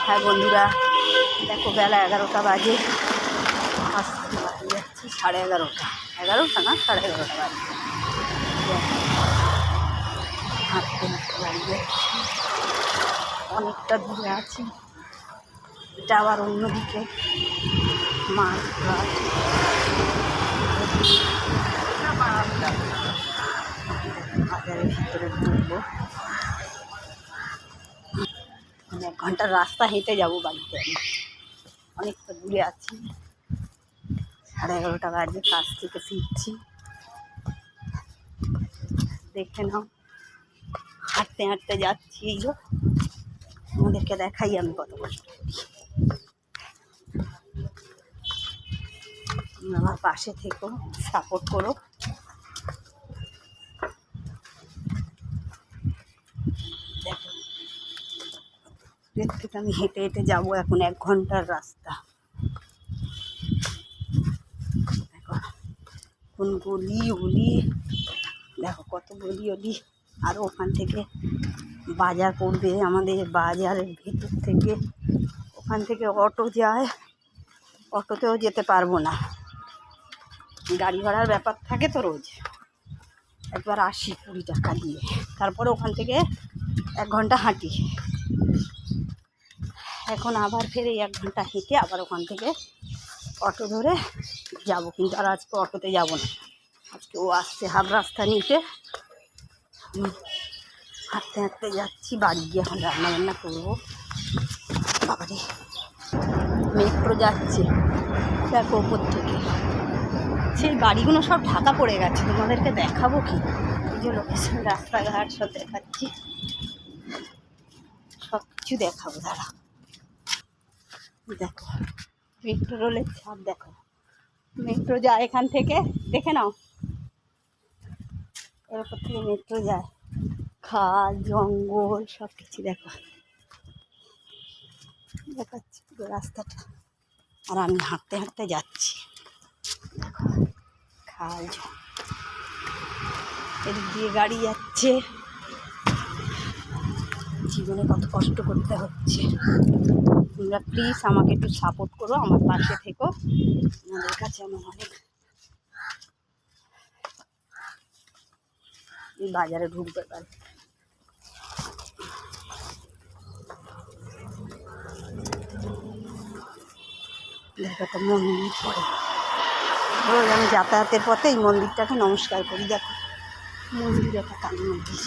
হ্যাঁ বন্ধুরা, দেখো বেলা 11টা বাজে, আসতে বাড়ি যাচ্ছি 11:30। 11টা না 11:30 বাজে। হাঁটতে হাঁটতে বাড়ি যাচ্ছি, অনেকটা দূরে আছি। এটা আবার অন্যদিকে মাঠ ঘাট। বাজারের ভিতরে ঢুকবো, 1 ঘন্টার রাস্তা হেঁটে যাবো বাড়িতে। আমি অনেকটা দূরে আছি, 11:30 বাজে, কাজ থেকে ফিরছি। দেখে নাও, হাঁটতে হাঁটতে যাচ্ছি। এই যে আমাদেরকে দেখাই আমি কত কষ্ট করি। আমার পাশে থেকো, সাপোর্ট করো। দেখো এর থেকে আমি হেঁটে হেঁটে যাবো এখন 1 ঘন্টার রাস্তা। দেখো কোন গলি গলি, দেখো কত গলি গলি। আরও ওখান থেকে বাজার পড়বে, আমাদের বাজারের ভেতর থেকে। ওখান থেকে অটো যায়, অটোতেও যেতে পারবো না, গাড়ি ভাড়ার ব্যাপার থাকে তো। রোজ একবার আসি 20 টাকা দিয়ে, তারপরে ওখান থেকে 1 ঘন্টা হাঁটি। এখন আবার ফেরে 1 ঘন্টা হেঁটে আবার ওখান থেকে অটো ধরে যাব। কিন্তু আর আজকে অটোতে যাব না, আজকে ও আসছে হাফ রাস্তা নিতে। হাঁটতে হাঁটতে যাচ্ছি বাড়ি গিয়ে এখন রান্নাবান্না করবো। বাবারে মেট্রো যাচ্ছে, দেখো ওপর থেকে। সেই বাড়িগুলো সব ঢাকা পড়ে গেছে, তোমাদেরকে দেখাবো কি? এই যে লোকেশন, রাস্তাঘাট সব দেখাচ্ছি, সব কিছু দেখাবো। দাঁড়া, দেখো মেট্রো রেলের ছাদ, দেখো মেট্রো যায় এখান থেকে, দেখে নাও। এর উপর থেকে মেট্রো যায়, খাল জঙ্গল সব কিছু দেখো, দেখাচ্ছি পুরো রাস্তাটা। আর আমি হাঁটতে হাঁটতে যাচ্ছি, দেখো খাল, এদিক দিয়ে গাড়ি যাচ্ছে। জীবনে কত কষ্ট করতে হচ্ছে। তোমরা প্লিজ আমাকে একটু সাপোর্ট করো, আমার পাশে থেকো। আমাদের কাছে আমার অনেক। বাজারে ঢুকতে পারে, দেখো একটা মন্দির পড়ে। রোজ আমি যাতায়াতের পথে এই মন্দিরটাকে নমস্কার করি। দেখো মন্দির, একটা কালী মন্দির।